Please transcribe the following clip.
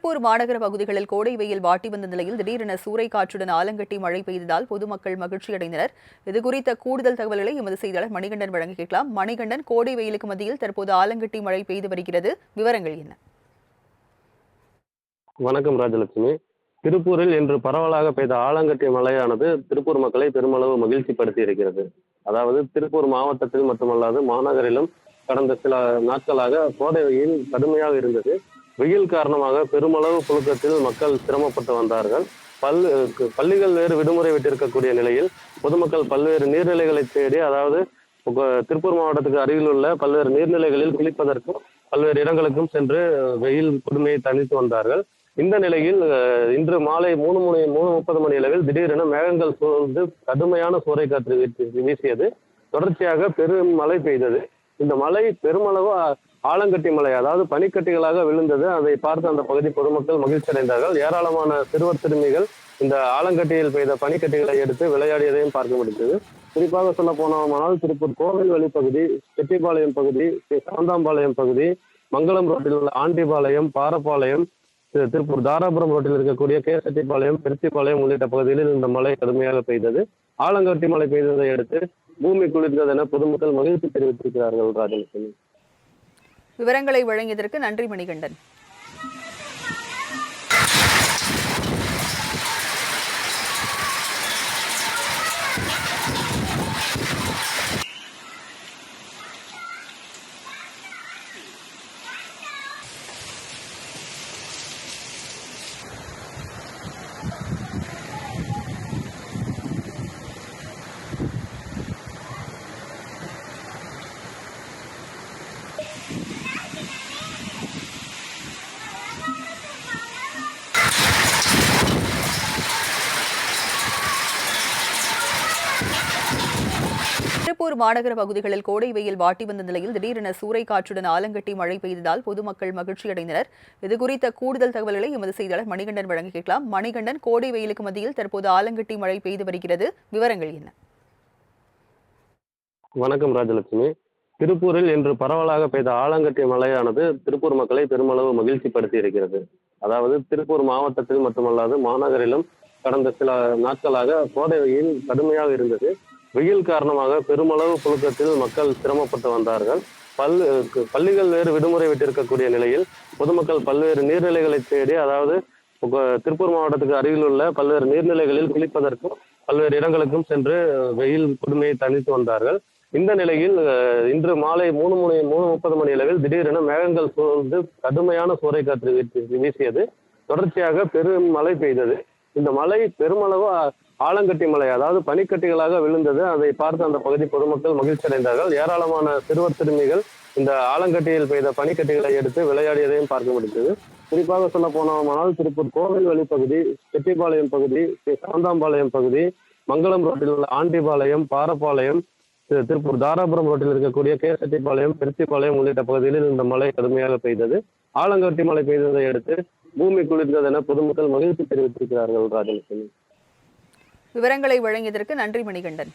திருப்பூர் மாநகர பகுதிகளில் கோடை வெயில் வாட்டி வந்த நிலையில் திடீரென சூறைக்காற்றுடன் ஆலங்கட்டி மழை பெய்ததால் பொதுமக்கள் மகிழ்ச்சியடைந்தனர். இதுகுறித்த கூடுதல் தகவல்களை எமது செய்தியாளர் மணிகண்டன் வழங்க கேட்கலாம். மணிகண்டன், கோடை வெயிலுக்கு மத்தியில் தற்போது ஆலங்கட்டி மழை பெய்து வருகிறது, விவரங்கள் என்ன? வணக்கம் ராஜலட்சுமி. திருப்பூரில் இன்று பரவலாக பெய்த ஆலங்கட்டி மழையானது திருப்பூர் மக்களை பெருமளவு மகிழ்ச்சிப்படுத்தி இருக்கிறது. அதாவது திருப்பூர் மாவட்டத்தில் மட்டுமல்லாது மாநகரிலும் கடந்த சில நாட்களாக கோடை வெயில் கடுமையாக இருந்தது. வெயில் காரணமாக பெருமளவு புழுக்கத்தில் மக்கள் சிரமப்பட்டு வந்தார்கள். பள்ளிகள் வேறு விடுமுறை விட்டிருக்கக்கூடிய நிலையில் பொதுமக்கள் பல்வேறு நீர்நிலைகளை தேடி, அதாவது திருப்பூர் மாவட்டத்துக்கு அருகில் உள்ள பல்வேறு நீர்நிலைகளில் குளிப்பதற்கும் பல்வேறு இடங்களுக்கும் சென்று வெயில் கொடுமையை தணித்து வந்தார்கள். இந்த நிலையில் இன்று மாலை 3:30 மணி அளவில் திடீரென மேகங்கள் சூழ்ந்து கடுமையான சூறைக்காற்று வீசியது. தொடர்ச்சியாக பெரும் மழை பெய்தது. இந்த மழை பெருமளவு ஆலங்கட்டி மழை, அதாவது பனிக்கட்டிகளாக விழுந்தது. அதை பார்த்து அந்த பகுதி பொதுமக்கள் மகிழ்ச்சி அடைந்தார்கள். ஏராளமான சிறுவர் சிறுமிகள் இந்த ஆலங்கட்டியில் பெய்த பனிக்கட்டிகளை எடுத்து விளையாடியதையும் பார்க்க முடிந்தது. குறிப்பாக சொல்ல போனோமானால் திருப்பூர் கோவில்வழி பகுதி, செட்டிப்பாளையம் பகுதி, சாந்தாம்பாளையம் பகுதி, மங்களம் ரோட்டில் உள்ள ஆண்டிபாளையம், பாரப்பாளையம், திருப்பூர் தாராபுரம் ரோட்டில் இருக்கக்கூடிய கேசெட்டிப்பாளையம், பெருத்திப்பாளையம் உள்ளிட்ட பகுதிகளில் இந்த மழை கடுமையாக பெய்தது. ஆலங்கட்டி மழை பெய்ததை அடுத்து பூமி குளிர்ந்ததென பொதுமக்கள் மகிழ்ச்சி தெரிவித்திருக்கிறார்கள். ராஜலட்சுமி, விவரங்களை வழங்கியதற்கு நன்றி மணிகண்டன். திருப்பூர் மாநகர பகுதிகளில் கோடை வெயில் வாட்டி வந்த நிலையில் திடீரென சூறைக்காற்றுடன் ஆலங்கட்டி மழை பெய்ததால் பொதுமக்கள் மகிழ்ச்சியடைந்தனர். இதுகுறித்த கூடுதல் தகவல்களை எமது செய்தியாளர் மணிகண்டன் வழங்க கேட்கலாம். மணிகண்டன், கோடை வெயிலுக்கு மத்தியில் தற்போது ஆலங்கட்டி மழை பெய்து வருகிறது, விவரங்கள் என்ன? வணக்கம் ராஜலட்சுமி. திருப்பூரில் இன்று பரவலாக பெய்த ஆலங்கட்டி மழையானது திருப்பூர் மக்களை பெருமளவு மகிழ்ச்சிப்படுத்தி இருக்கிறது. அதாவது திருப்பூர் மாவட்டத்தில் மட்டுமல்லாது மாநகரிலும் கடந்த சில நாட்களாக கோடை வெயில் கடுமையாக இருந்தது. வெயில் காரணமாக பெருமளவு புழுக்கத்தில் மக்கள் சிரமப்பட்டு வந்தார்கள். பள்ளிகள் வேறு விடுமுறை விட்டிருக்கக்கூடிய நிலையில் பொதுமக்கள் பல்வேறு நீர்நிலைகளை தேடி, அதாவது திருப்பூர் மாவட்டத்துக்கு அருகில் உள்ள பல்வேறு நீர்நிலைகளில் குளிப்பதற்கும் பல்வேறு இடங்களுக்கும் சென்று வெயில் கொடுமையை தணித்து வந்தார்கள். இந்த நிலையில் இன்று மாலை 3:30 மணி அளவில் திடீரென மேகங்கள் சூழ்ந்து கடுமையான சூறைக்காற்று வீசியது. தொடர்ச்சியாக பெரும் மழை பெய்தது. இந்த மழை பெருமளவு ஆலங்கட்டி மழை, அதாவது பனிக்கட்டிகளாக விழுந்தது. அதை பார்த்து அந்த பகுதி பொதுமக்கள் மகிழ்ச்சி அடைந்தார்கள். ஏராளமான சிறுவர் சிறுமிகள் இந்த ஆலங்கட்டியில் பெய்த பனிக்கட்டிகளை எடுத்து விளையாடியதையும் பார்க்க முடிந்தது. குறிப்பாக சொல்ல போனோமானால் திருப்பூர் கோவில்வழி பகுதி, செட்டிப்பாளையம் பகுதி, சாந்தாம்பாளையம் பகுதி, மங்களம் ரோட்டில் உள்ள ஆண்டிபாளையம், பாரப்பாளையம், திருப்பூர் தாராபுரம் ரோட்டில் இருக்கக்கூடிய கேசெட்டிப்பாளையம், பெருத்திப்பாளையம் உள்ளிட்ட பகுதிகளில் இந்த மழை கடுமையாக பெய்தது. ஆலங்கட்டி மழை பெய்ததை அடுத்து பூமி குளிர்ந்ததென பொதுமக்கள் மகிழ்ச்சி தெரிவித்திருக்கிறார்கள். ராஜலட்சுமி, விவரங்களை வழங்கியதற்கு நன்றி மணிகண்டன்.